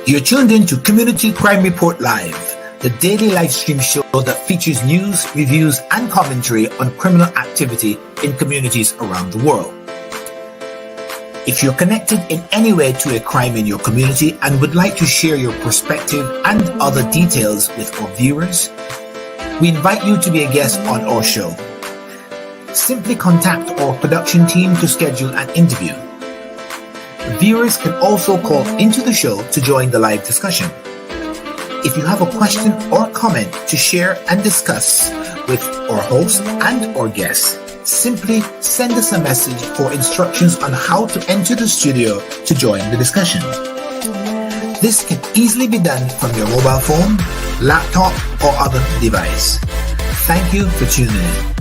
You're tuned in to Community Crime Report Live, the daily live stream show that features news, reviews, and commentary on criminal activity in communities around the world. If you're connected in any way to a crime in your community and would like to share your perspective and other details with our viewers, we invite you to be a guest on our show. Simply contact our production team to schedule an interview. Viewers can also call into the show to join the live discussion. If you have a question or comment to share and discuss with our host and our guests, simply send us a message for instructions on how to enter the studio to join the discussion. This can easily be done from your mobile phone, laptop, or other device. Thank you for tuning in.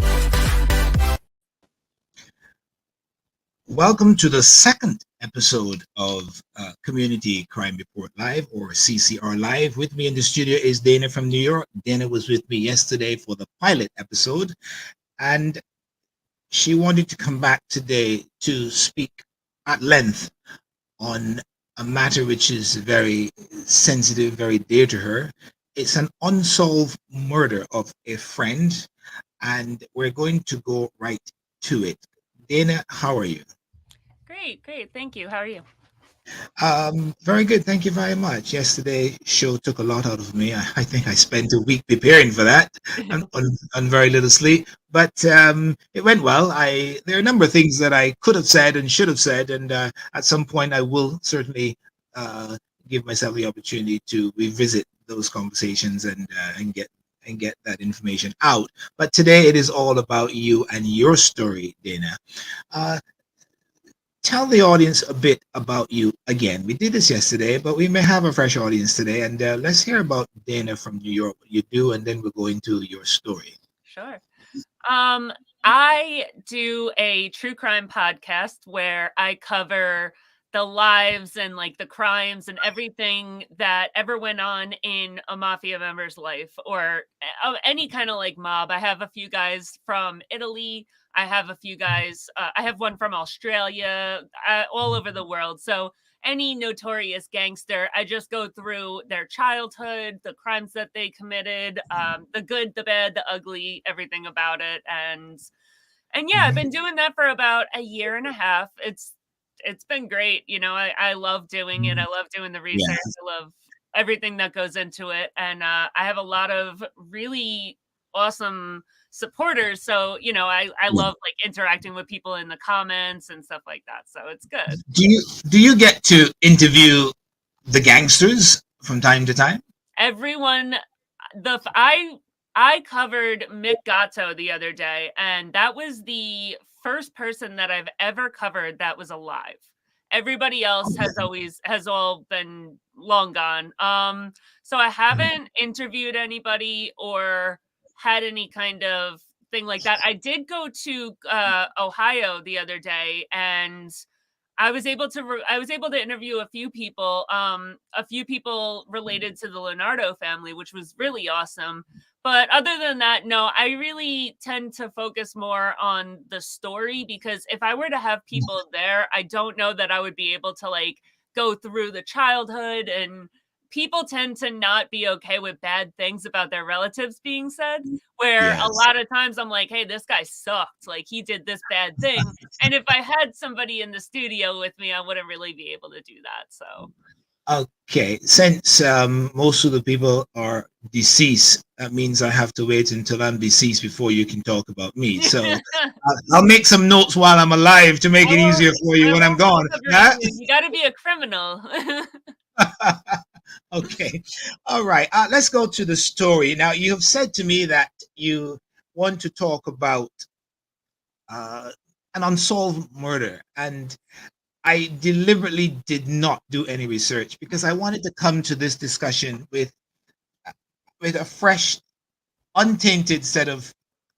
Welcome to the second episode of Community Crime Report Live, or CCR Live. With me in the studio is Dana from New York. Dana was with me yesterday for the pilot episode, and she wanted to come back today to speak at length on a matter which is very sensitive, very dear to her. It's an unsolved murder of a friend, and we're going to go right to it. Dana, how are you? Great. Thank you. How are you? Very good. Thank you very much. Yesterday's show took a lot out of me. I think I spent a week preparing for that on very little sleep, but it went well. There are a number of things that I could have said and should have said, and at some point I will certainly give myself the opportunity to revisit those conversations and get that information out. But today it is all about you and your story, Dana. Tell the audience a bit about you again. We did this yesterday, but we may have a fresh audience today. And let's hear about Dana from New York, what you do, and then we'll go into your story. Sure. I do a true crime podcast where I cover the lives and like the crimes and everything that ever went on in a mafia member's life, or any kind of like mob. I have a few guys from Italy. I have a few guys, I have one from Australia, all over the world. So any notorious gangster, I just go through their childhood, the crimes that they committed, the good, the bad, the ugly, everything about it. And yeah, I've been doing that for about a year and a half. It's been great. You know, I love doing it. I love doing the research. Yeah. I love everything that goes into it. And I have a lot of really awesome supporters. So, you know, I love like interacting with people in the comments and stuff like that. So it's good. Do you get to interview the gangsters from time to time? Everyone, I covered Mick Gatto the other day, and that was the first person that I've ever covered that was alive. Everybody else has all been long gone. So I haven't interviewed anybody or had any kind of thing like that. I did go to Ohio the other day, and I was able to interview a few people related to the Leonardo family, which was really awesome. But other than that, no, I really tend to focus more on the story, because if I were to have people there, I don't know that I would be able to like go through the childhood, and people tend to not be okay with bad things about their relatives being said, where a lot of times I'm like, hey, this guy sucked. Like, he did this bad thing. And if I had somebody in the studio with me, I wouldn't really be able to do that. So. Okay, since most of the people are deceased, that means I have to wait until I'm deceased before you can talk about me. So I'll make some notes while I'm alive to make it easier for you when I'm gone. You got to be a criminal. Okay. All right. Let's go to the story. Now, you have said to me that you want to talk about an unsolved murder, and I deliberately did not do any research because I wanted to come to this discussion with a fresh, untainted set of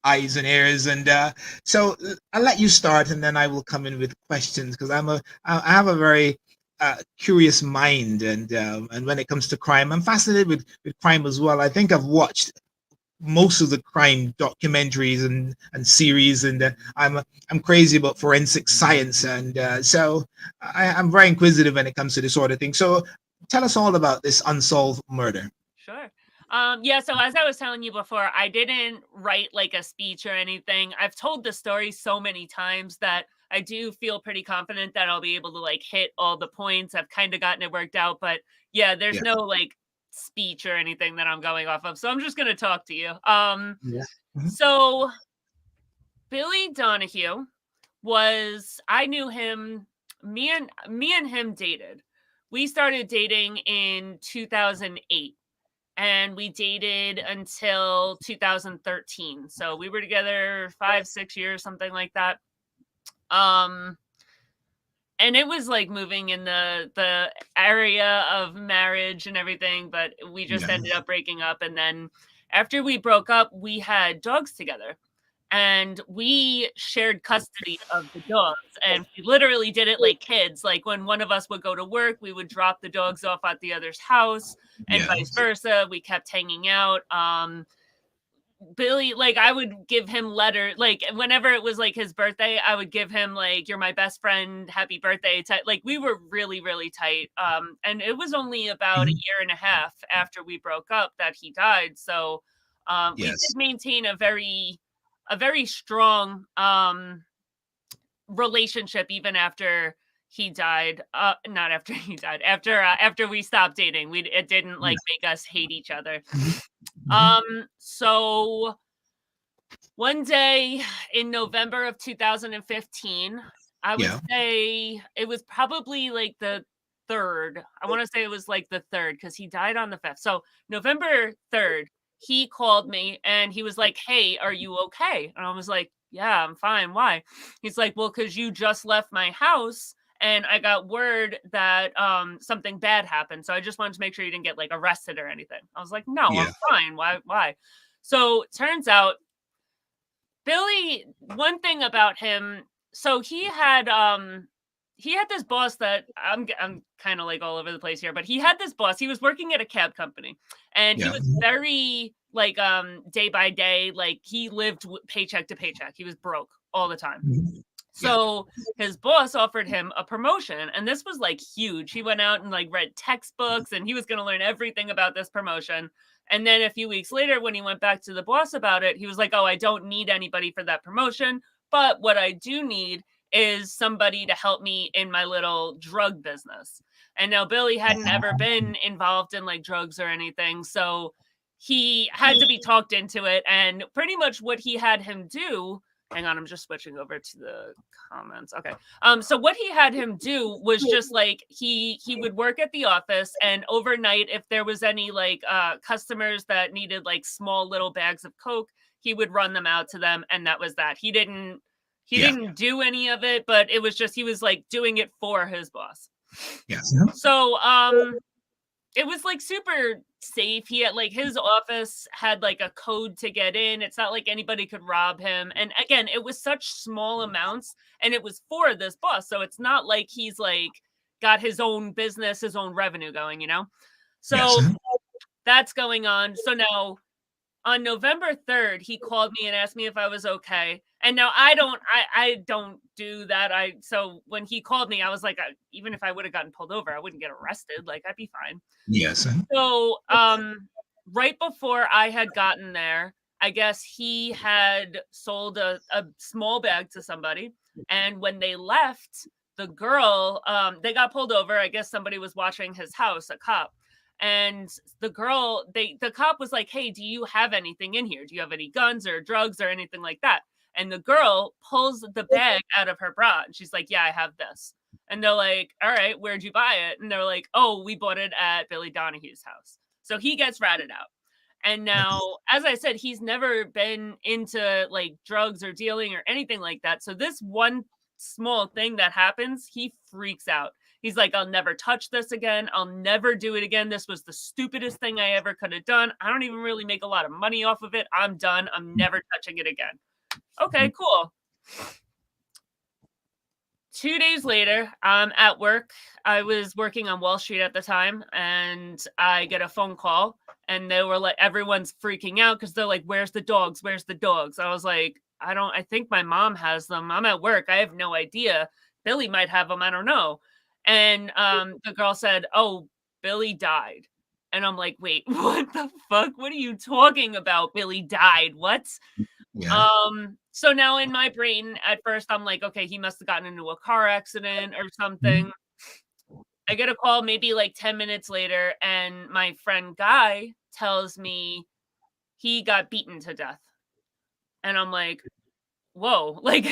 eyes and ears. And so I'll let you start, and then I will come in with questions, because I have a very curious mind, and when it comes to crime, I'm fascinated with crime as well. I think I've watched most of the crime documentaries and series, and I'm crazy about forensic science, and so I'm very inquisitive when it comes to this sort of thing. So Tell us all about this unsolved murder. Sure. Yeah, so as I was telling you before, I didn't write like a speech or anything. I've told the story so many times that I do feel pretty confident that I'll be able to like hit all the points. I've kind of gotten it worked out, but yeah, there's Yeah. no like speech or anything that I'm going off of. So I'm just going to talk to you. Yeah. So Billy Donahue I knew him, me and him dated. We started dating in 2008 and we dated until 2013. So we were together 5-6 years, something like that. And it was like moving in the area of marriage and everything, but we just ended up breaking up. And then after we broke up, we had dogs together and we shared custody of the dogs, and we literally did it like kids. Like when one of us would go to work, we would drop the dogs off at the other's house and vice versa. We kept hanging out. Billy, like I would give him letter, like whenever it was like his birthday, I would give him like, "You're my best friend, happy birthday." Like we were really, really tight. And it was only about a year and a half after we broke up that he died. So we did maintain a very strong relationship even after he died. Not after he died, after we stopped dating. It didn't like make us hate each other. So one day in November of 2015, I would say it was probably like the 3rd. I want to say it was like the 3rd because he died on the 5th. So November 3rd, he called me and he was like, "Hey, are you okay?" And I was like, "Yeah, I'm fine. Why?" He's like, "Well, because you just left my house and I got word that something bad happened. So I just wanted to make sure you didn't get like arrested or anything." I was like, "No, I'm fine. Why?" So turns out Billy, one thing about him, so he had this boss that I'm kind of like all over the place here, but he had this boss. He was working at a cab company and he was very like day by day, like he lived paycheck to paycheck. He was broke all the time. So his boss offered him a promotion, and this was like huge. He went out and like read textbooks, and he was going to learn everything about this promotion. And then a few weeks later, when he went back to the boss about it, he was like, "Oh, I don't need anybody for that promotion, but what I do need is somebody to help me in my little drug business." And now Billy hadn't ever been involved in like drugs or anything, so he had to be talked into it. And pretty much what he had him do, hang on, I'm just switching over to the comments. Okay. So what he had him do was just like he would work at the office, and overnight, if there was any like customers that needed like small little bags of Coke, he would run them out to them, and that was that. He didn't do any of it, but it was just he was like doing it for his boss. So it was like super safe. He had like his office had like a code to get in. It's not like anybody could rob him. And again, it was such small amounts and it was for this boss. So it's not like he's like got his own business, his own revenue going, you know? So that's going on. So now on November 3rd, he called me and asked me if I was okay. And now I don't do that. So when he called me, I was like, even if I would have gotten pulled over, I wouldn't get arrested. Like I'd be fine. So right before I had gotten there, I guess he had sold a small bag to somebody. And when they left, the girl, they got pulled over. I guess somebody was watching his house, a cop. And the cop was like, "Hey, do you have anything in here? Do you have any guns or drugs or anything like that?" And the girl pulls the bag out of her bra and she's like, "Yeah, I have this." And they're like, "All right, where'd you buy it?" And they're like, "Oh, we bought it at Billy Donahue's house." So he gets ratted out. And now, as I said, he's never been into like drugs or dealing or anything like that. So this one small thing that happens, he freaks out. He's like, "I'll never touch this again. I'll never do it again. This was the stupidest thing I ever could have done. I don't even really make a lot of money off of it. I'm done. I'm never touching it again." Okay, cool. 2 days later, I'm at work. I was working on Wall Street at the time, and I get a phone call, and they were like, everyone's freaking out because they're like, "Where's the dogs? Where's the dogs?" I was like, I think my mom has them. I'm at work. I have no idea. Billy might have them. I don't know. And the girl said, "Oh, Billy died. And I'm like, wait, what the fuck? What are you talking about? Billy died. What? Yeah. So now in my brain, at first I'm like, okay, he must have gotten into a car accident or Mhm. something. I get a call maybe like 10 minutes later, and my friend Guy tells me he got beaten to death. And I'm like, whoa, like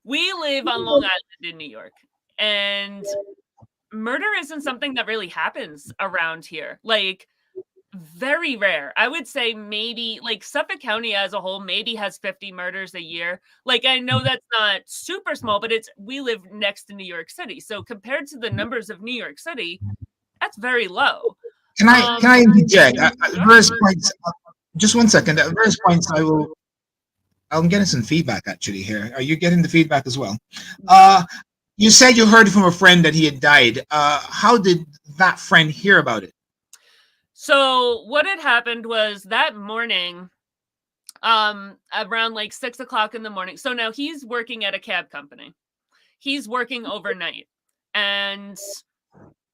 we live on Long Island in New York, and murder isn't something that really happens around here. Like, very rare. I would say maybe like Suffolk County as a whole maybe has 50 murders a year. Like, I know that's not super small, but we live next to New York City. So compared to the numbers of New York City, that's very low. Can I interject? At Sure. various points, just one second. At various points, I'm getting some feedback actually here. Are you getting the feedback as well? Uh, you said you heard from a friend that he had died. How did that friend hear about it? So what had happened was that morning, around like 6 o'clock in the morning. So now he's working at a cab company. He's working overnight, and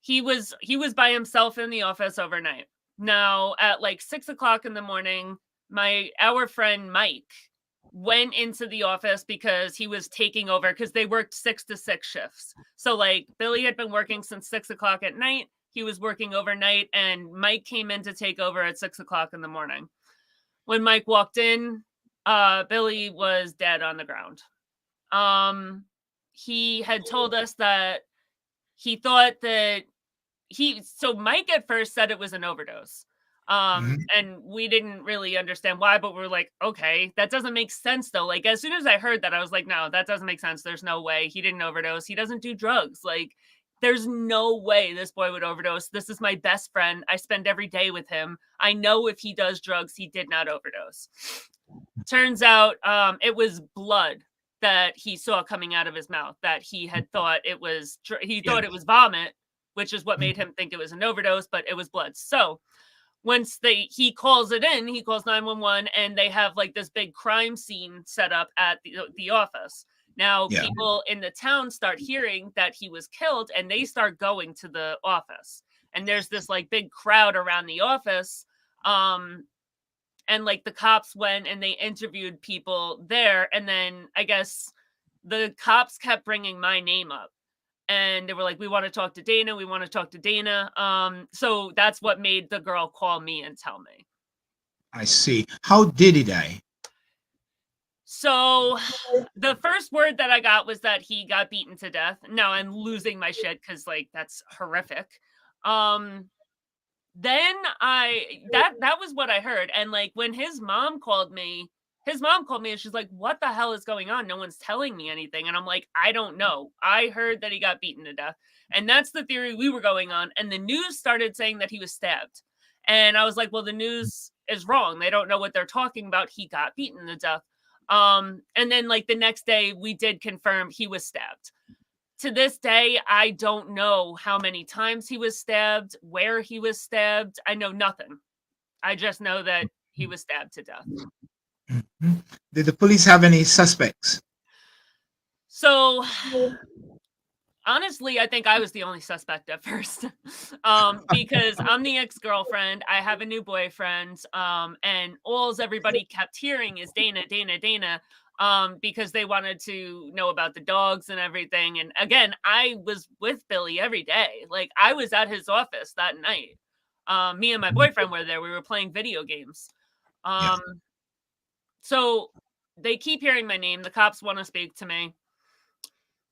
he was by himself in the office overnight. Now at like 6 o'clock in the morning, our friend Mike went into the office because he was taking over because they worked 6 to 6 shifts. So like Billy had been working since 6 o'clock at night. He was working overnight, and Mike came in to take over at 6 o'clock in the morning. When Mike walked in, Billy was dead on the ground. Um, he had told us that he thought that so Mike at first said it was an overdose. Mhm. And we didn't really understand why, but we're like, okay, that doesn't make sense though. Like, as soon as I heard that, I was like, no, that doesn't make sense. There's no way he didn't overdose. He doesn't do drugs. Like, there's no way this boy would overdose. This is my best friend. I spend every day with him. I know if he does drugs, he did not overdose. Turns out it was blood that he saw coming out of his mouth, that he had thought it was Yeah. vomit, which is what made him think it was an overdose, but it was blood. So once he calls it in, he calls 911, and they have like this big crime scene set up at the office. Now Yeah. people in the town start hearing that he was killed, and they start going to the office, and there's this like big crowd around the office. And like the cops went and they interviewed people there, and then I guess the cops kept bringing my name up, and they were like, we want to talk to Dana, we want to talk to Dana. So that's what made the girl call me and tell me. I see. How did he die? So the first word that I got was that he got beaten to death. Now I'm losing my shit because like that's horrific. um Then that was what I heard, and, like, when his mom called me, and she's like, "What the hell is going on? No one's telling me anything," and I'm like, "I don't know. I heard that he got beaten to death," and that's the theory we were going on, and the news started saying that he was stabbed, and I was like, "Well, the news is wrong. They don't know what they're talking about. He got beaten to death." And then, like, the next day, we did confirm he was stabbed. To this day, I don't know how many times he was stabbed, where he was stabbed. I know nothing. I just know that he was stabbed to death. Mhm. Did the police have any suspects? So, honestly, I think I was the only suspect at first. Because I'm the ex-girlfriend, I have a new boyfriend, and alls everybody kept hearing is Dana, Dana, Dana, because they wanted to know about the dogs and everything. And again, I was with Billy every day. Like, I was at his office that night. Me and my boyfriend were there. We were playing video games. Yeah. Um, so they keep hearing my name. The cops want to speak to me.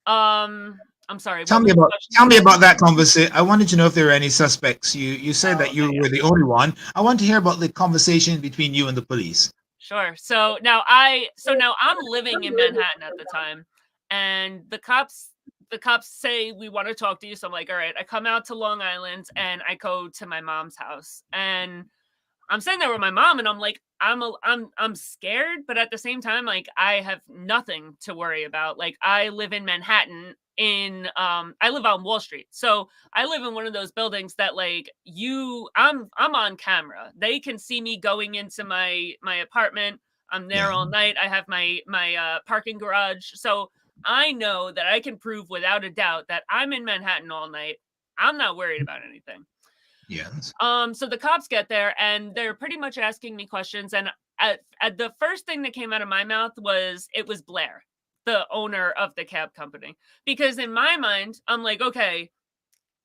I'm sorry, what was the question Tell me again? about that conversation. I wanted to know if there were any suspects. You said Oh, that you okay, yeah. were the only one. I want to hear about the conversation between you and the police. Sure. So now I'm living in Manhattan at the time, and the cops say we want to talk to you. So I'm like, all right. I come out to Long Island and I go to my mom's house, and I'm sitting there with my mom, and I'm like, I'm scared, but at the same time, like, I have nothing to worry about. Like, I live in Manhattan, I live on Wall Street. So I live in one of those buildings that, like, I'm on camera. They can see me going into my apartment. I'm there Yeah. all night. I have my parking garage. So I know that I can prove without a doubt that I'm in Manhattan all night. I'm not worried about anything. Yes. So the cops get there and they're pretty much asking me questions. And at the first thing that came out of my mouth was, it was Blair, the owner of the cab company. Because in my mind, I'm like, okay,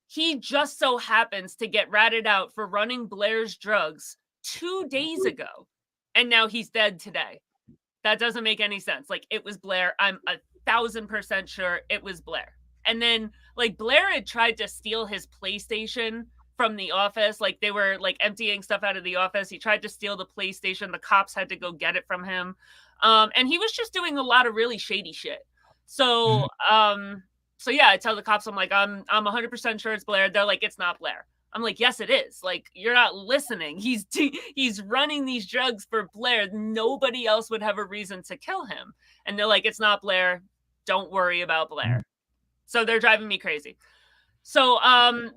he just so happens to get ratted out for running Blair's drugs 2 days ago. And now he's dead today. That doesn't make any sense. Like, it was Blair. I'm 1,000% sure it was Blair. And then, like, Blair had tried to steal his PlayStation from the office. Like, they were like emptying stuff out of the office. He tried to steal the PlayStation. The cops had to go get it from him. And he was just doing a lot of really shady shit. So, so yeah, I tell the cops, I'm like, I'm 100% sure it's Blair. They're like, it's not Blair. I'm like, yes, it is. Like, you're not listening. He's running these drugs for Blair. Nobody else would have a reason to kill him. And they're like, it's not Blair. Don't worry about Blair. So they're driving me crazy. So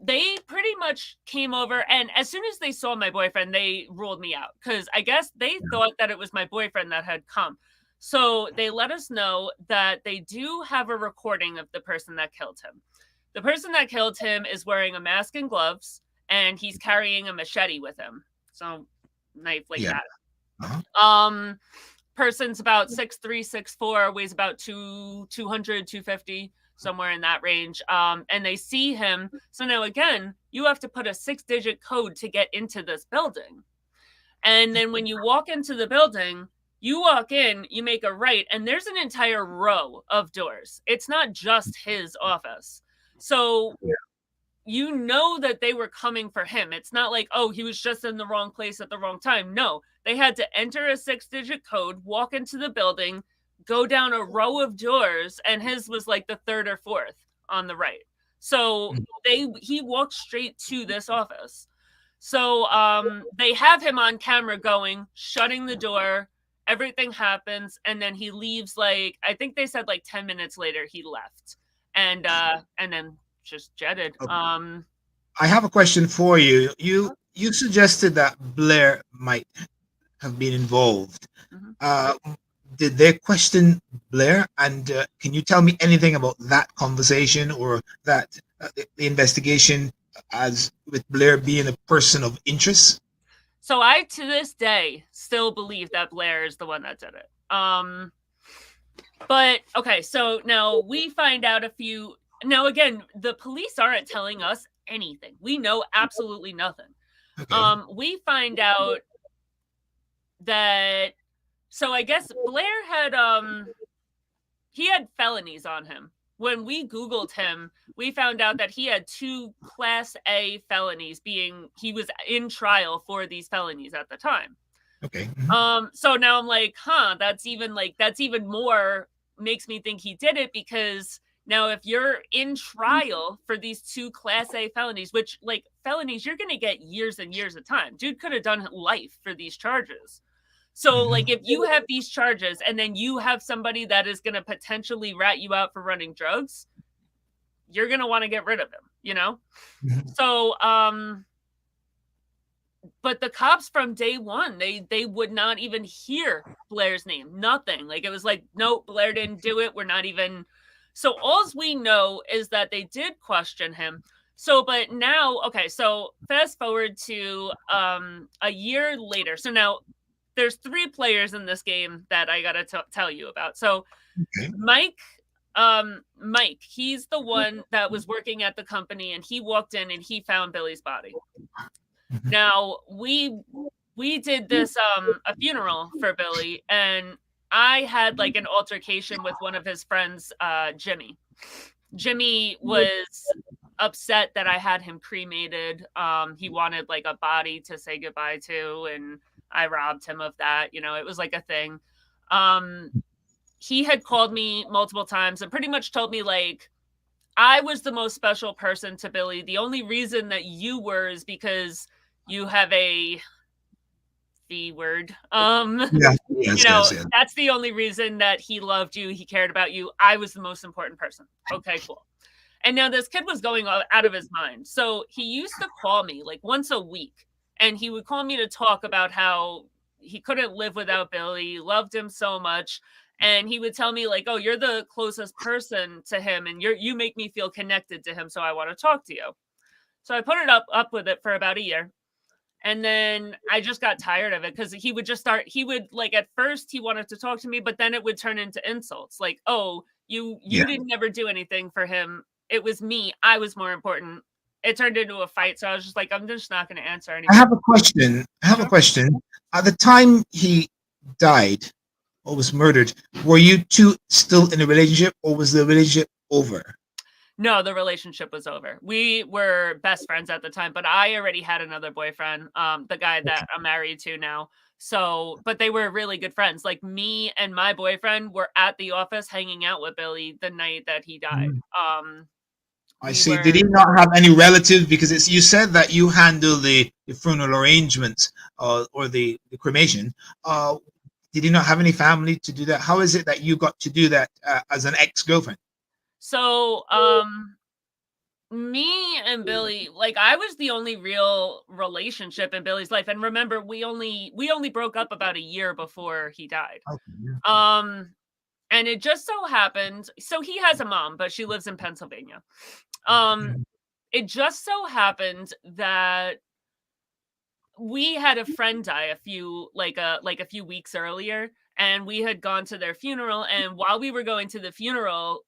they pretty much came over, and as soon as they saw my boyfriend, they ruled me out because I guess they thought that it was my boyfriend that had come. So they let us know that they do have a recording of the person that killed him. The person that killed him is wearing a mask and gloves, and he's carrying a machete with him. So, knife like that. Uh-huh. Person's about 6'3", 6'4", weighs about 200, 250, somewhere in that range. And they see him. So now, again, you have to put a 6-digit code to get into this building. And then when you walk into the building, you walk in, you make a right, and there's an entire row of doors. It's not just his office. So you know that they were coming for him. It's not like, oh, he was just in the wrong place at the wrong time. No, they had to enter a 6-digit code, walk into the building, go down a row of doors, and his was like the 3rd or 4th on the right. So he walked straight to this office. So they have him on camera going, shutting the door. Everything happens, and then he leaves. Like, I think they said like 10 minutes later he left, and then just jetted. Okay. I have a question for you. You suggested that Blair might have been involved. Did they question Blair? And can you tell me anything about that conversation or that the investigation as with Blair being a person of interest? So I, to this day, still believe that Blair is the one that did it. But, okay, so now we find out now, again, the police aren't telling us anything. We know absolutely nothing. Okay. We find out that, so I guess Blair had, he had felonies on him. When we Googled him, we found out that he had 2 Class A felonies, he was in trial for these felonies at the time. Okay. So now I'm like, that's even more makes me think he did it, because now if you're in trial for these 2 Class A felonies, which, like, felonies, you're going to get years and years of time. Dude could have done life for these charges. So, like, if you have these charges and then you have somebody that is going to potentially rat you out for running drugs, you're going to want to get rid of him, you know? So, but the cops from day one, they would not even hear Blair's name. Nothing. Like, it was like, nope, Blair didn't do it. We're not even. So all we know is that they did question him. So, but now, okay, so fast forward to a year later. So now there's 3 players in this game that I got to tell you about. So Mike, he's the one that was working at the company, and he walked in and he found Billy's body. Now, we did this a funeral for Billy, and I had like an altercation with one of his friends, Jimmy. Jimmy was upset that I had him cremated. He wanted like a body to say goodbye to, and I robbed him of that. You know, it was like a thing. He had called me multiple times and pretty much told me, like, I was the most special person to Billy. The only reason that you were is because you have a V word. That's the only reason that he loved you. He cared about you. I was the most important person. Okay, cool. And now this kid was going out of his mind. So he used to call me like once a week, and he would call me to talk about how he couldn't live without Billy, loved him so much. And he would tell me like, oh, you're the closest person to him, and you make me feel connected to him, so I want to talk to you. So I put it up with it for about a year. And then I just got tired of it because he would like, at first he wanted to talk to me, but then it would turn into insults. Like, oh, you Yeah. didn't ever do anything for him. It was me. I was more important. It turned into a fight. So I was just like, I'm just not going to answer anymore. I have a question. At the time he died or was murdered, were you two still in a relationship, or was the relationship over? No, the relationship was over. We were best friends at the time, but I already had another boyfriend, the guy that I'm married to now. So, but they were really good friends. Like, me and my boyfriend were at the office hanging out with Billy the night that he died. I We see. were- Did he not have any relatives? Because you said that you handle the funeral arrangements or the cremation. Did he not have any family to do that? How is it that you got to do that as an ex-girlfriend? So, me and Billy, like, I was the only real relationship in Billy's life. And remember, we only broke up about a year before he died. Okay. And it just so happened, so he has a mom, but she lives in Pennsylvania. It just so happened that we had a friend die a few weeks earlier, and we had gone to their funeral. And while we were going to the funeral,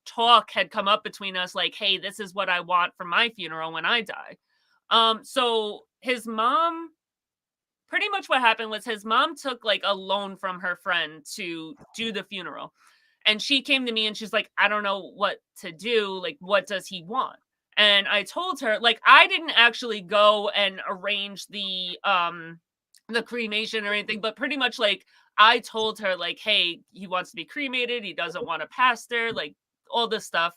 talk had come up between us, like, hey, this is what I want for my funeral when I die. So his mom, pretty much what happened was his mom took like a loan from her friend to do the funeral. And she came to me and she's like, I don't know what to do. Like, what does he want? And I told her, like, I didn't actually go and arrange the cremation or anything, but pretty much, like, I told her, like, hey, he wants to be cremated, he doesn't want a pastor, like, all this stuff.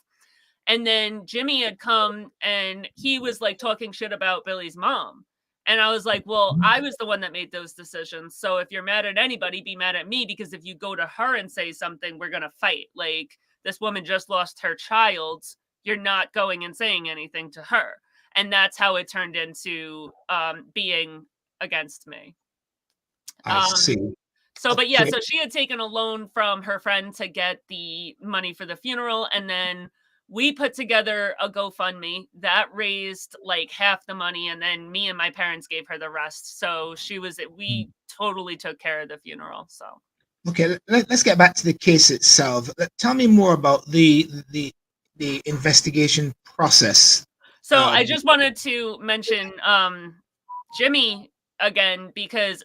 And then Jimmy had come and he was like talking shit about Billy's mom. And I was like, well, I was the one that made those decisions. So if you're mad at anybody, be mad at me, because if you go to her and say something, we're going to fight. Like, this woman just lost her child. You're not going and saying anything to her. And that's how it turned into being against me. I see. So, but yeah, Okay. so she had taken a loan from her friend to get the money for the funeral. And then we put together a GoFundMe that raised like half the money. And then me and my parents gave her the rest. So we totally took care of the funeral. So. Okay, let's get back to the case itself. Tell me more about the investigation process. So I just wanted to mention Jimmy again, because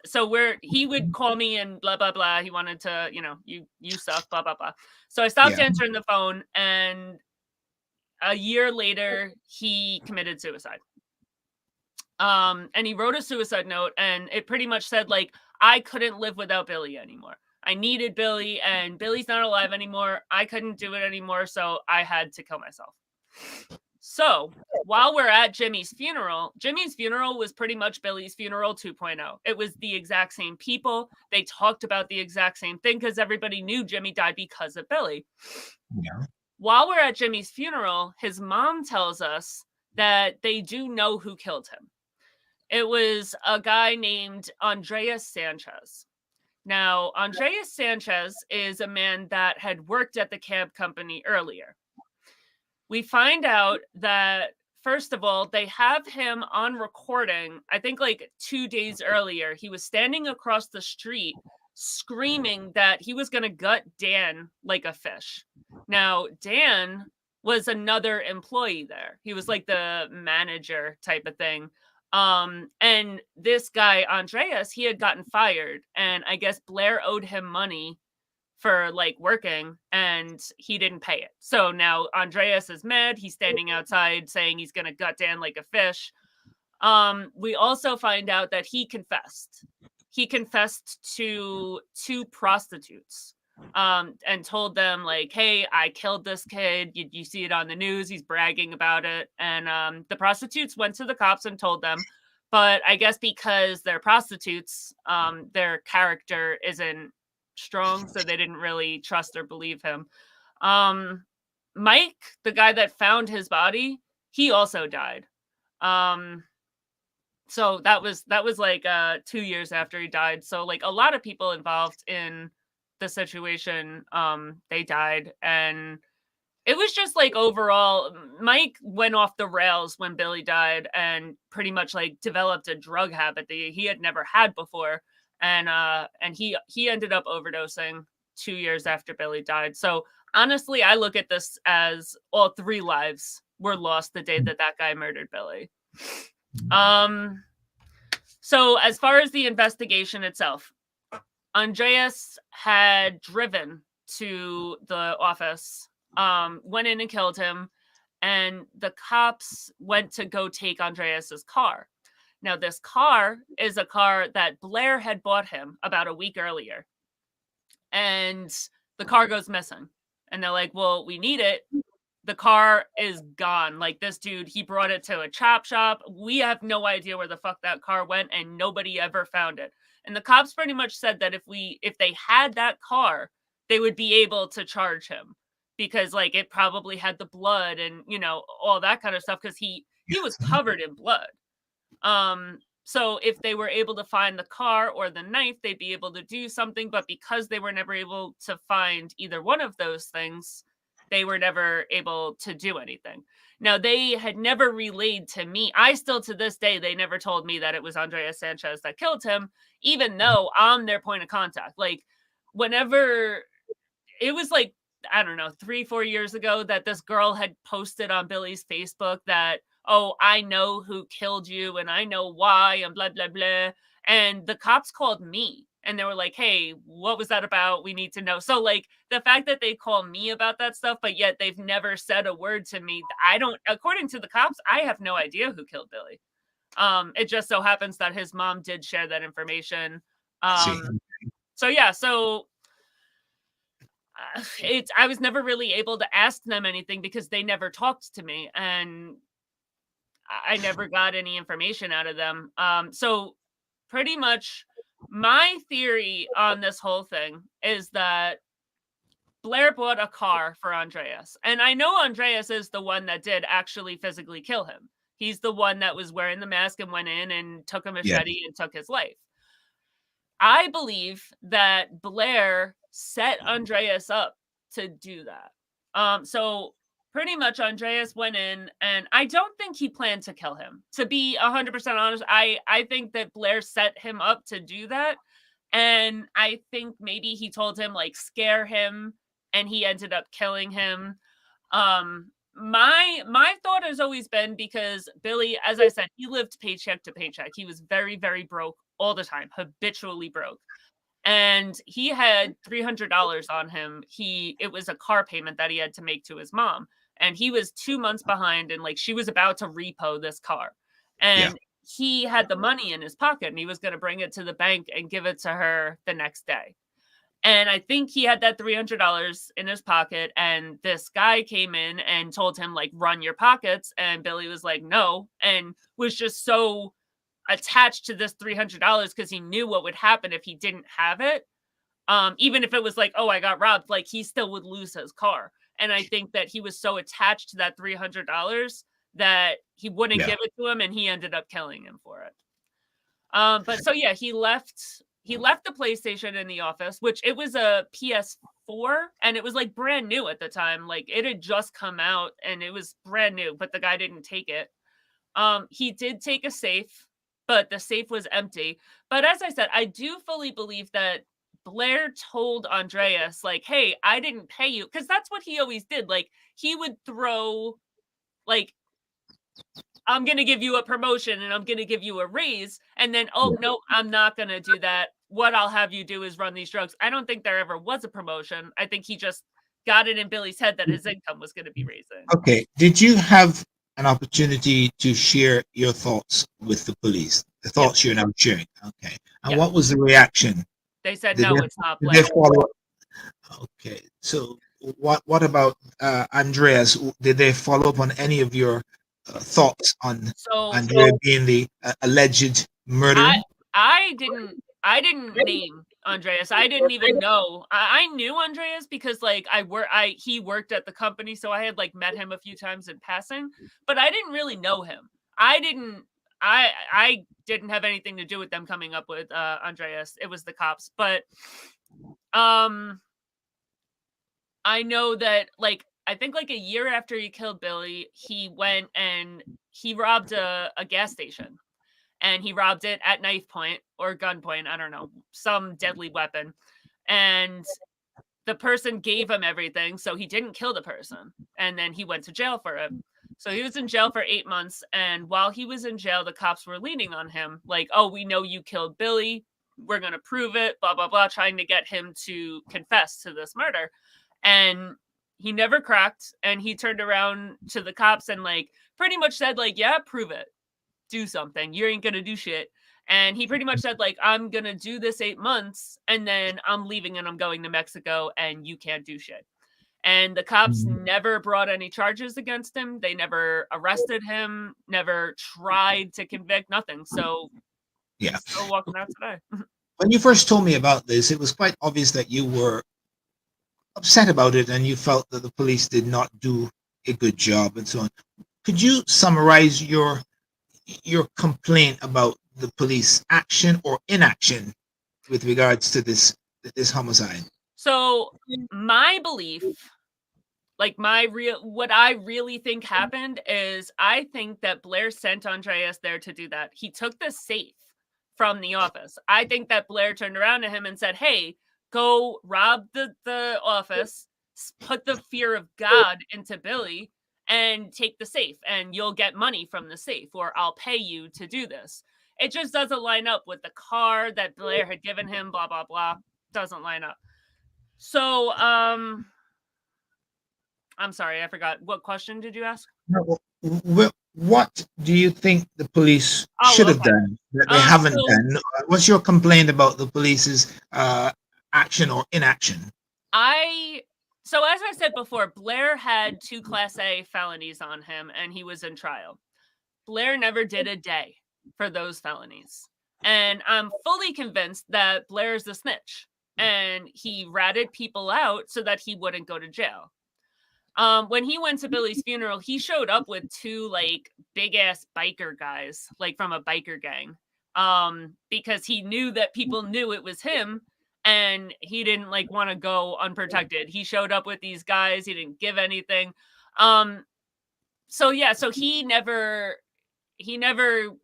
he would call me and blah blah blah. He wanted to, you suck, blah blah blah. So I stopped answering the phone, and a year later he committed suicide. And he wrote a suicide note, and it pretty much said, like, I couldn't live without Billy anymore. I needed Billy, and Billy's not alive anymore. I couldn't do it anymore, so I had to kill myself. So while we're at Jimmy's funeral was pretty much Billy's funeral 2.0. It was the exact same people. They talked about the exact same thing because everybody knew Jimmy died because of Billy. Yeah. While we're at Jimmy's funeral, his mom tells us that they do know who killed him. It was a guy named Andreas Sanchez. Now, Andreas Sanchez is a man that had worked at the cab company earlier. We find out that, first of all, they have him on recording, I think like 2 days earlier. He was standing across the street screaming that he was going to gut Dan like a fish. Now, Dan was another employee there. He was like the manager type of thing. And this guy, Andreas, he had gotten fired, and I guess Blair owed him money for like working, and he didn't pay it. So now Andreas is mad. He's standing outside saying he's going to gut Dan like a fish. We also find out that he confessed. He confessed to 2 prostitutes, and told them, like, hey, I killed this kid. You see it on the news. He's bragging about it. And the prostitutes went to the cops and told them. But I guess because they're prostitutes, their character isn't strong, so they didn't really trust or believe him. Mike, the guy that found his body, he also died. So that was like 2 years after he died. So like a lot of people involved in the situation, they died. And it was just like overall, Mike went off the rails when Billy died and pretty much like developed a drug habit that he had never had before. And he ended up overdosing 2 years after Billy died. So honestly, I look at this as all 3 lives were lost the day that guy murdered Billy. So as far as the investigation itself, Andreas had driven to the office, went in and killed him, and the cops went to go take Andreas's car. Now, this car is a car that Blair had bought him about a week earlier, and the car goes missing. And they're like, well, we need it. The car is gone. Like, this dude, he brought it to a chop shop. We have no idea where the fuck that car went, and nobody ever found it. And the cops pretty much said that if they had that car, they would be able to charge him because like it probably had the blood and, you know, all that kind of stuff because he was covered in blood. So if they were able to find the car or the knife, they'd be able to do something. But because they were never able to find either one of those things, they were never able to do anything. Now, they had never relayed to me. I still, to this day, they never told me that it was Andreas Sanchez that killed him, even though I'm their point of contact. Like, whenever it was like, I don't know, 3-4 years ago that this girl had posted on Billy's Facebook that, oh, I know who killed you and I know why and blah, blah, blah. And the cops called me and they were like, hey, what was that about? We need to know. So like the fact that they call me about that stuff, but yet they've never said a word to me. According to the cops, I have no idea who killed Billy. It just so happens that his mom did share that information. So yeah, so I was never really able to ask them anything because they never talked to me and I never got any information out of them. So pretty much my theory on this whole thing is that Blair bought a car for Andreas. And I know Andreas is the one that did actually physically kill him. He's the one that was wearing the mask and went in and took a machete and took his life. I believe that Blair set Andreas up to do that. So pretty much Andreas went in and I don't think he planned to kill him. To be 100% honest, I think that Blair set him up to do that. And I think maybe he told him like scare him and he ended up killing him. My thought has always been because Billy, as I said, he lived paycheck to paycheck. He was very, very broke all the time, habitually broke. And he had $300 on him. It was a car payment that he had to make to his mom. And he was 2 months behind and like she was about to repo this car. And he had the money in his pocket and he was going to bring it to the bank and give it to her the next day. And I think he had that $300 in his pocket. And this guy came in and told him, like, run your pockets. And Billy was like, no. And was just so attached to this $300 because he knew what would happen if he didn't have it. Even if it was like, oh, I got robbed, like he still would lose his car. And I think that he was so attached to that $300 that he wouldn't give it to him. And he ended up killing him for it. But so, yeah, he left the PlayStation in the office, which it was a PS4 and it was like brand new at the time. Like it had just come out and it was brand new, but the guy didn't take it. He did take a safe, but the safe was empty. But as I said, I do fully believe that Blair told Andreas, like, hey, I didn't pay you. Because that's what he always did. Like, he would throw, like, I'm going to give you a promotion and I'm going to give you a raise. And then, oh, no, I'm not going to do that. What I'll have you do is run these drugs. I don't think there ever was a promotion. I think he just got it in Billy's head that his income was going to be raising. Okay. Did you have an opportunity to share your thoughts with the police? The thoughts you're now sharing. Okay. And what was the reaction? They said, no, it's not Blair. Okay. So what about Andreas? Did they follow up on any of your thoughts on Andrea being the alleged murderer? I didn't name Andreas. I didn't even know. I knew Andreas because like he worked at the company, so I had like met him a few times in passing, but I didn't really know him. I didn't have anything to do with them coming up with Andreas. It was the cops. But I know that like I think like a year after he killed Billy, he went and he robbed a gas station. And he robbed it at knife point or gunpoint, I don't know, some deadly weapon. And the person gave him everything, so he didn't kill the person. And then he went to jail for it. So he was in jail for 8 months. And while he was in jail, the cops were leaning on him like, oh, we know you killed Billy. We're going to prove it, blah, blah, blah, trying to get him to confess to this murder. And he never cracked. And he turned around to the cops and like pretty much said like, yeah, prove it. Do something. You ain't going to do shit. And he pretty much said like, I'm going to do this 8 months and then I'm leaving and I'm going to Mexico and you can't do shit. And the cops never brought any charges against him. They never arrested him, never tried to convict, nothing. So Yeah. he's still walking out today. When you first told me about this, it was quite obvious that you were upset about it and you felt that the police did not do a good job and so on. Could you summarize your complaint about the police action or inaction with regards to this homicide? So my belief, like what I really think happened is I think that Blair sent Andreas there to do that. He took the safe from the office. I think that Blair turned around to him and said, hey, go rob the office, put the fear of God into Billy and take the safe and you'll get money from the safe or I'll pay you to do this. It just doesn't line up with the car that Blair had given him, blah, blah, blah. Doesn't line up. So, I'm sorry, I forgot. What question did you ask? What do you think the police should have done that they haven't done? What's your complaint about the police's action or inaction? So as I said before, Blair had 2 Class A felonies on him and he was in trial. Blair never did a day for those felonies. And I'm fully convinced that Blair's a snitch and he ratted people out so that he wouldn't go to jail. When he went to Billy's funeral, he showed up with 2 like big ass biker guys, like from a biker gang. Because he knew that people knew it was him and he didn't like want to go unprotected. He showed up with these guys, he didn't give anything. So he never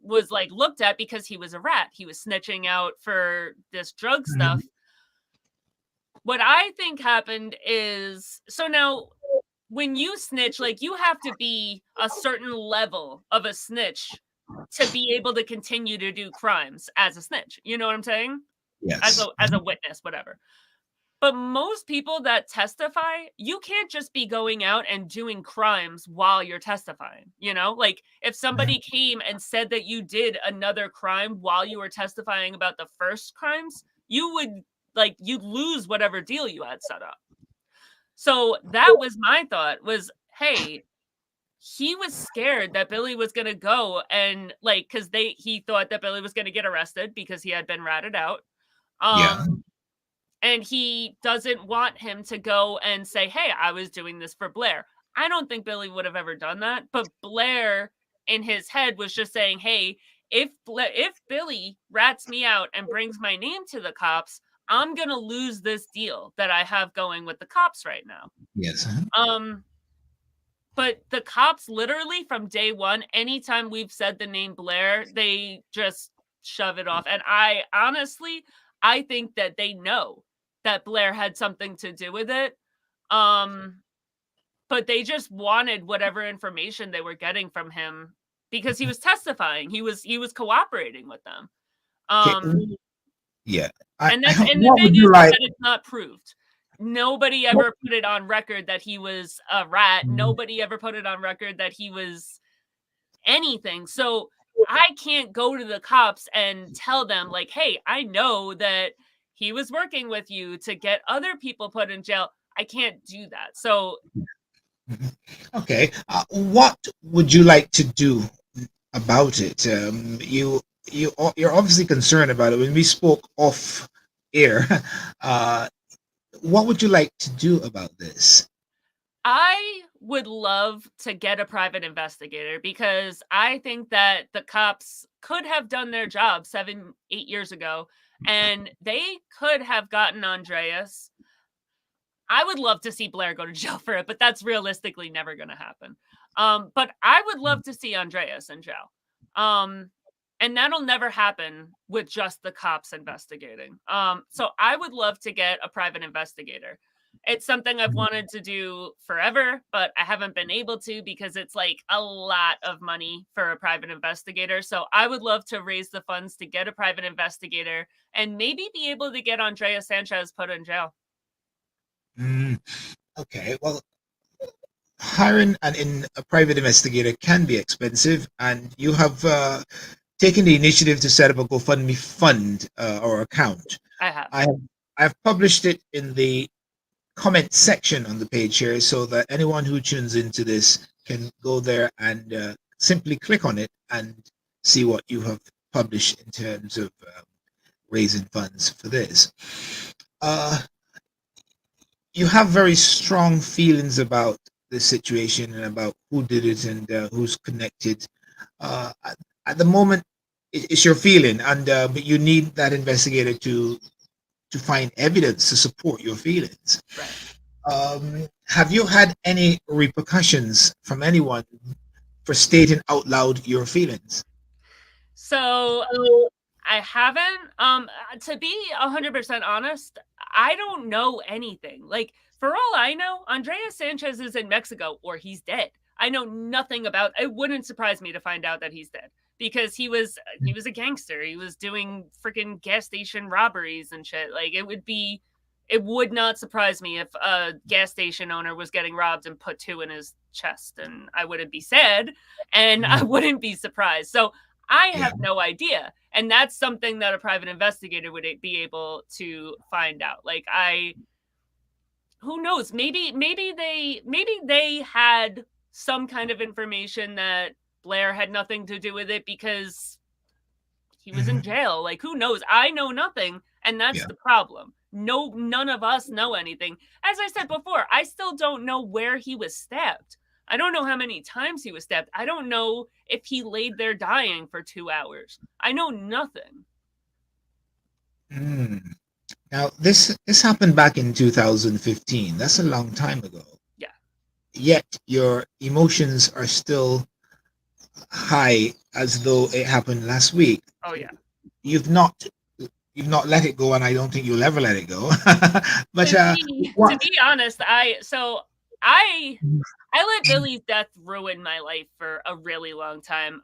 was like looked at because he was a rat. He was snitching out for this drug stuff. What I think happened is, so now when you snitch, like you have to be a certain level of a snitch to be able to continue to do crimes as a snitch. You know what I'm saying? Yes. As a witness, whatever. But most people that testify, you can't just be going out and doing crimes while you're testifying. You know, like if somebody came and said that you did another crime while you were testifying about the first crimes, you'd lose whatever deal you had set up. So that was my thought was, hey, he was scared that Billy was going to go and like, cause he thought that Billy was going to get arrested because he had been ratted out. And he doesn't want him to go and say, hey, I was doing this for Blair. I don't think Billy would have ever done that. But Blair in his head was just saying, hey, if Billy rats me out and brings my name to the cops, I'm going to lose this deal that I have going with the cops right now. Yes. But the cops literally from day one, anytime we've said the name Blair, they just shove it off. And I think that they know that Blair had something to do with it. But they just wanted whatever information they were getting from him because he was testifying. He was cooperating with them. Yeah. And the thing is that it's not proved. Nobody ever put it on record that he was a rat. Nobody ever put it on record that he was anything. So I can't go to the cops and tell them like, hey, I know that he was working with you to get other people put in jail. I can't do that. So. Okay. What would you like to do about it? You're obviously concerned about it. When we spoke off air, what would you like to do about this? I would love to get a private investigator because I think that the cops could have done their job 7-8 years ago and they could have gotten Andreas. I would love to see Blair go to jail for it, but that's realistically never going to happen. But I would love to see Andreas in jail. And that'll never happen with just the cops investigating. So I would love to get a private investigator. It's something I've wanted to do forever, but I haven't been able to because it's like a lot of money for a private investigator. So I would love to raise the funds to get a private investigator and maybe be able to get Andrea Sanchez put in jail. Okay, well, hiring a private investigator can be expensive, and you have taken the initiative to set up a GoFundMe fund or account. I have. I've published it in the comment section on the page here, so that anyone who tunes into this can go there and simply click on it and see what you have published in terms of raising funds for this. You have very strong feelings about the situation and about who did it and who's connected. At the moment, it's your feeling, and but you need that investigator to find evidence to support your feelings. Right. Have you had any repercussions from anyone for stating out loud your feelings? So I haven't. To be 100% honest, I don't know anything. Like, for all I know, Andreas Sanchez is in Mexico or he's dead. I know nothing about. It wouldn't surprise me to find out that he's dead because he was a gangster. He was doing freaking gas station robberies and shit. Like, it would not surprise me if a gas station owner was getting robbed and put 2 in his chest, and I wouldn't be sad and I wouldn't be surprised. So I have no idea. And that's something that a private investigator would be able to find out. Like, who knows? Maybe they had some kind of information that Blair had nothing to do with it because he was in jail. Like, who knows? I know nothing, and that's the problem. None of us know anything. As I said before, I still don't know where he was stabbed. I don't know how many times he was stabbed. I don't know if he laid there dying for 2 hours. I know nothing. Now, this happened back in 2015. That's a long time ago. Yeah. Yet your emotions are still high as though it happened last week. Oh yeah. You've not let it go, and I don't think you'll ever let it go. But to be honest, I let Billy's death ruin my life for a really long time.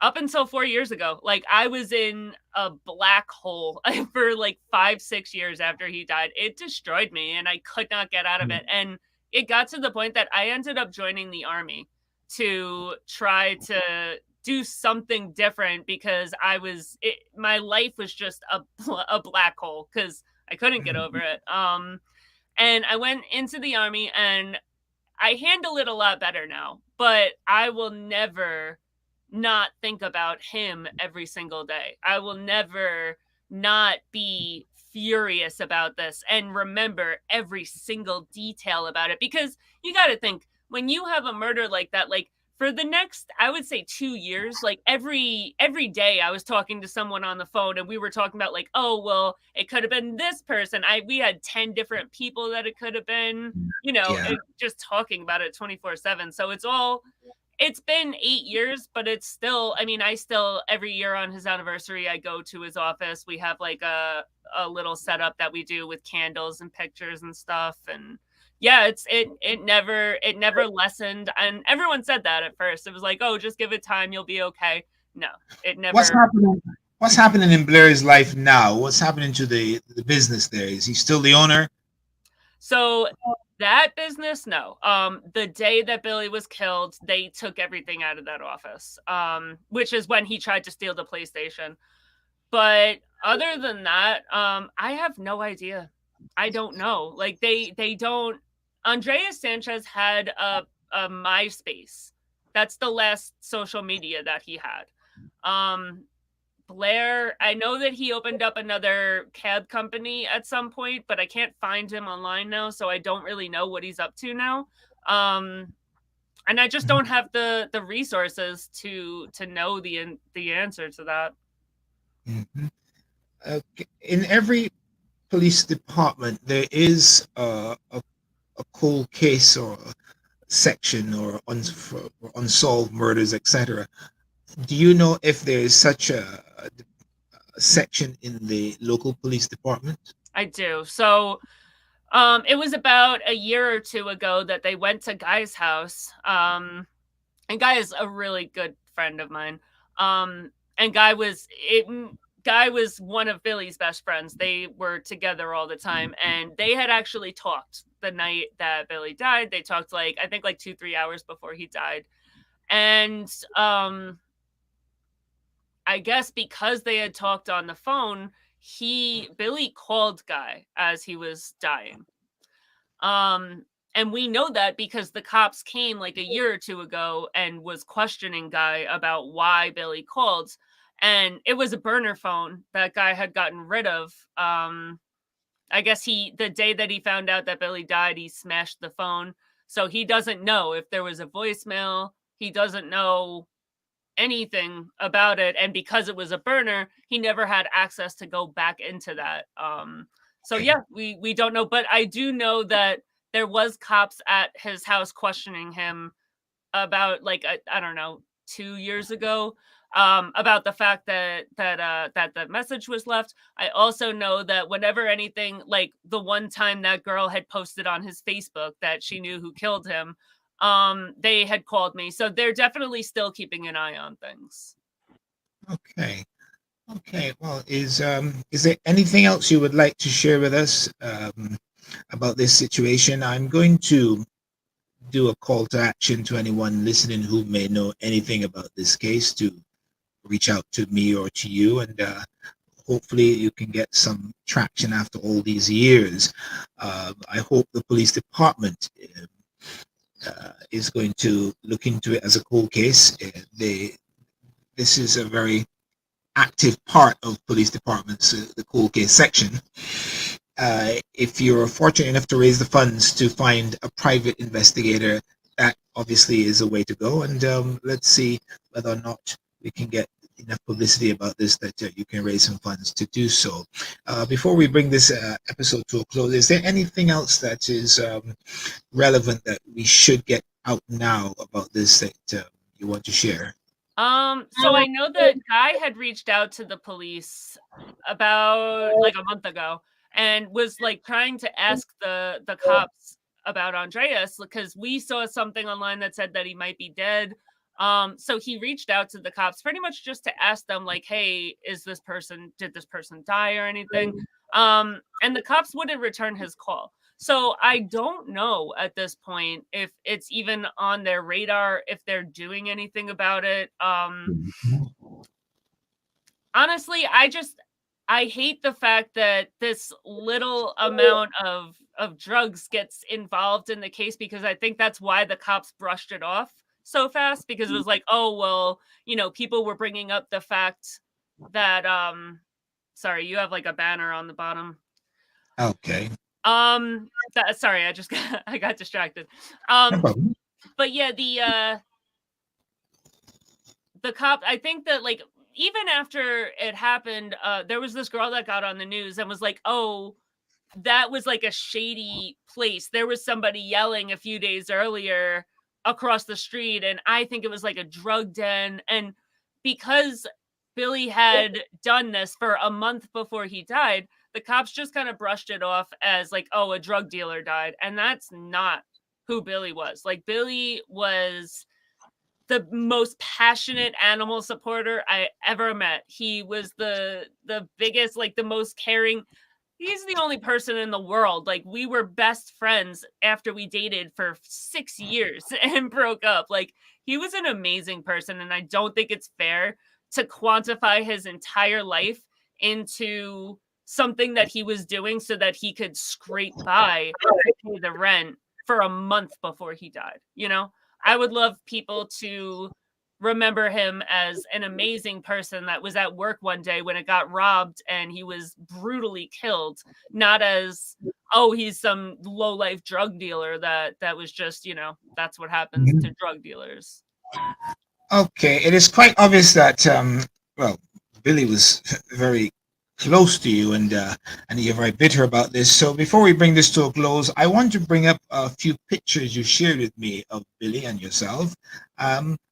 Up until 4 years ago, like, I was in a black hole for like 5-6 years after he died. It destroyed me and I could not get out of it. And it got to the point that I ended up joining the army to try to do something different because my life was just a black hole because I couldn't get over it. And I went into the army and I handle it a lot better now, but I will never not think about him every single day. I will never not be furious about this and remember every single detail about it, because you got to think, when you have a murder like that, like, for the next, I would say 2 years, like every day I was talking to someone on the phone and we were talking about like, oh, well, it could have been this person. We had 10 different people that it could have been, just talking about it 24/7. So it's been 8 years, but it's still, I still, every year on his anniversary, I go to his office. We have like a little setup that we do with candles and pictures and stuff. And yeah, it never lessened. And everyone said that at first. It was like, oh, just give it time, you'll be okay. No, it never. What's happening in Blair's life now? What's happening to the business there? Is he still the owner? So that business, no. The day that Billy was killed, they took everything out of that office, which is when he tried to steal the PlayStation. But other than that, I have no idea. I don't know. Like, they don't. Andreas Sanchez had a MySpace. That's the last social media that he had. Blair, I know that he opened up another cab company at some point, but I can't find him online now, so I don't really know what he's up to now. And I just don't have the resources to know the answer to that. In every police department, there is a cold case or a section or for unsolved murders, etc. Do you know if there is such a section in the local police department? I do. So it was about a year or two ago that they went to Guy's house. And Guy is a really good friend of mine. And Guy was one of Billy's best friends. They were together all the time, and they had actually talked the night that Billy died. They talked I think 2-3 hours before he died. And I guess because they had talked on the phone, Billy called Guy as he was dying. And we know that because the cops came a year or two ago and was questioning Guy about why Billy called. And it was a burner phone that Guy had gotten rid of. I guess the day that he found out that Billy died, he smashed the phone. So he doesn't know if there was a voicemail. He doesn't know anything about it. And because it was a burner, he never had access to go back into that. So yeah, we don't know. But I do know that there was cops at his house questioning him about I don't know, 2 years ago, about the fact that the message was left. I also know that whenever anything, the one time that girl had posted on his Facebook that she knew who killed him, they had called me. So they're definitely still keeping an eye on things. Okay. Well, is there anything else you would like to share with us about this situation? I'm going to do a call to action to anyone listening who may know anything about this case to reach out to me or to you, and hopefully you can get some traction after all these years. I hope the police department is going to look into it as a cold case. This is a very active part of police departments, the cold case section. If you're fortunate enough to raise the funds to find a private investigator, that obviously is a way to go. And let's see whether or not we can get enough publicity about this that you can raise some funds to do so. Before we bring this episode to a close, is there anything else that is relevant that we should get out now about this that you want to share? So I know that Guy had reached out to the police about a month ago and was trying to ask the cops about Andreas, because we saw something online that said that he might be dead. So he reached out to the cops pretty much just to ask them hey, did this person die or anything? And the cops wouldn't return his call. So I don't know at this point if it's even on their radar, if they're doing anything about it. Honestly, I hate the fact that this little amount of drugs gets involved in the case, because I think that's why the cops brushed it off so fast, because it was oh, well, people were bringing up the fact that, sorry, you have a banner on the bottom. Okay. Sorry, I got distracted. No problem. But yeah, the cop, I think that even after it happened, there was this girl that got on the news and was oh, that was a shady place. There was somebody yelling a few days earlier across the street, and I think it was a drug den. And because Billy had done this for a month before he died, the cops just kind of brushed it off as oh, a drug dealer died. And that's not who Billy was. Billy was the most passionate animal supporter I ever met. He was the biggest, the most caring. He's the only person in the world. We were best friends after we dated for 6 years and broke up. He was an amazing person. And I don't think it's fair to quantify his entire life into something that he was doing so that he could scrape by to pay the rent for a month before he died. I would love people to remember him as an amazing person that was at work one day when it got robbed and he was brutally killed, not as, oh, he's some low-life drug dealer that was just, that's what happens to drug dealers. Okay, it is quite obvious that, well, Billy was very close to you, and you're very bitter about this. So before we bring this to a close, I want to bring up a few pictures you shared with me of Billy and yourself.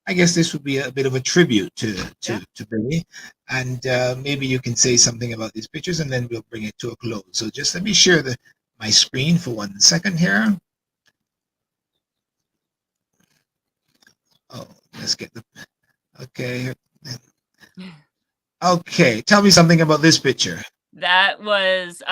I guess this would be a bit of a tribute to Billy, and maybe you can say something about these pictures, and then we'll bring it to a close. So just let me share my screen for 1 second here. Oh, let's get the okay. Okay, tell me something about this picture. That was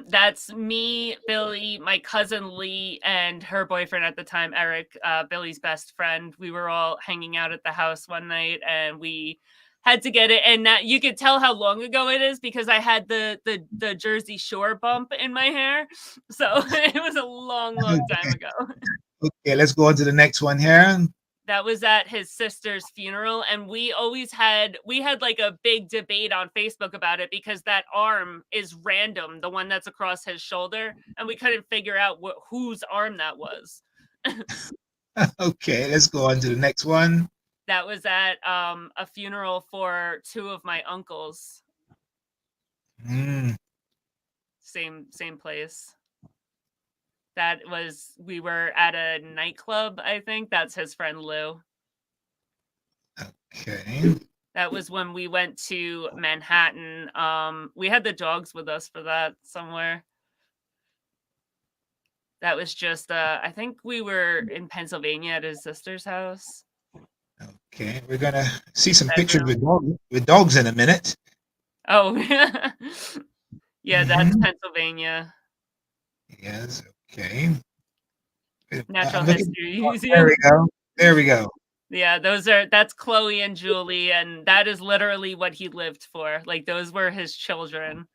that's me, Billy, my cousin Lee, and her boyfriend at the time, Eric, Billy's best friend. We were all hanging out at the house one night, and we had to get it. And that, you could tell how long ago it is because I had the Jersey Shore bump in my hair, so it was a long time ago. Okay, let's go on to the next one here. That was at his sister's funeral, and we had like a big debate on Facebook about it because that arm is random, the one that's across his shoulder, and we couldn't figure out whose arm that was. Okay, let's go on to the next one. That was at a funeral for two of my uncles. Same place. That was, we were at a nightclub, I think. That's his friend Lou. Okay. That was when we went to Manhattan. We had the dogs with us for that somewhere. That was just, I think we were in Pennsylvania at his sister's house. Okay, we're going to see some pictures with dogs in a minute. Oh, yeah, that's Pennsylvania. Yes, okay. Natural history. There we go. Yeah, that's Chloe and Julie, and that is literally what he lived for. Like, those were his children.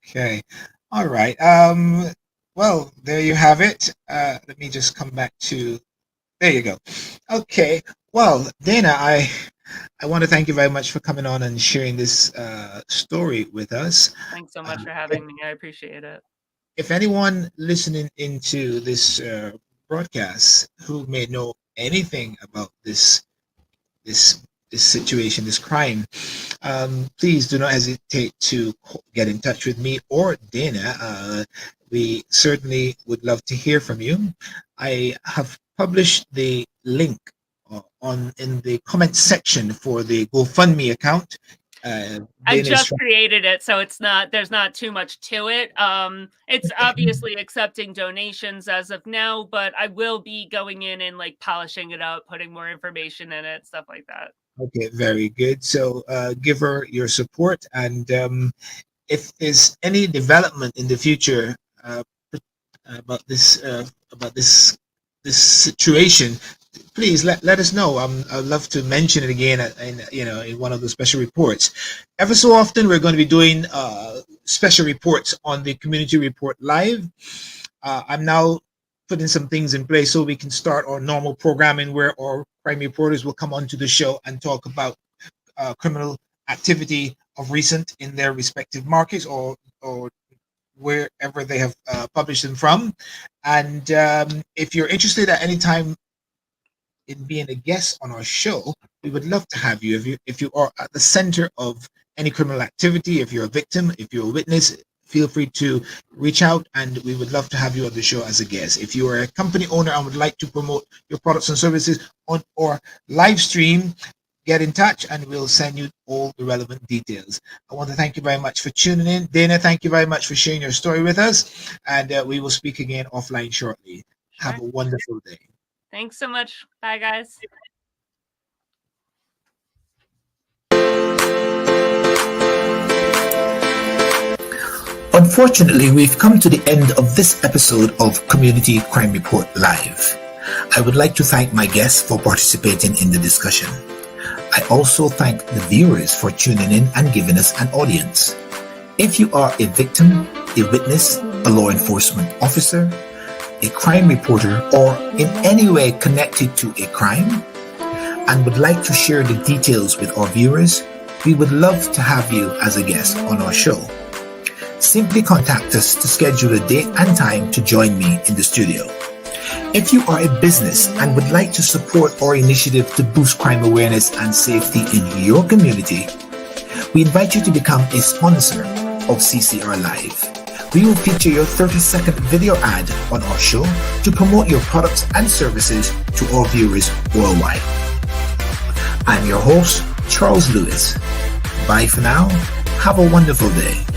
Okay. All right. Well, there you have it. Let me just come back to, there you go. Okay. Well, Dana, I want to thank you very much for coming on and sharing this story with us. Thanks so much for having me. I appreciate it. If anyone listening into this broadcast who may know anything about this situation, this crime, please do not hesitate to get in touch with me or Dana. We certainly would love to hear from you. I have published the link in the comment section for the GoFundMe account. I just created it, so there's not too much to it. It's obviously accepting donations as of now, but I will be going in and like polishing it up, putting more information in it, stuff like that. Okay, very good. So give her your support, and if there's any development in the future about this situation, please let us know. I'd love to mention it again in one of the special reports. Ever so often, we're going to be doing special reports on the Community Report Live. I'm now putting some things in place so we can start our normal programming where our crime reporters will come onto the show and talk about criminal activity of recent in their respective markets or wherever they have published them from. And if you're interested at any time in being a guest on our show, we would love to have you. If you are at the center of any criminal activity, if you're a victim, if you're a witness, feel free to reach out, and we would love to have you on the show as a guest. If you are a company owner and would like to promote your products and services on our live stream, get in touch and we'll send you all the relevant details. I want to thank you very much for tuning in. Dana, thank you very much for sharing your story with us, and we will speak again offline shortly. Sure. Have a wonderful day. Thanks so much. Bye, guys. Unfortunately, we've come to the end of this episode of Community Crime Report Live. I would like to thank my guests for participating in the discussion. I also thank the viewers for tuning in and giving us an audience. If you are a victim, a witness, a law enforcement officer, a crime reporter, or in any way connected to a crime, and would like to share the details with our viewers, we would love to have you as a guest on our show. Simply contact us to schedule a date and time to join me in the studio. If you are a business and would like to support our initiative to boost crime awareness and safety in your community, we invite you to become a sponsor of CCR Live. We will feature your 30-second video ad on our show to promote your products and services to our viewers worldwide. I'm your host, Charles Lewis. Bye for now. Have a wonderful day.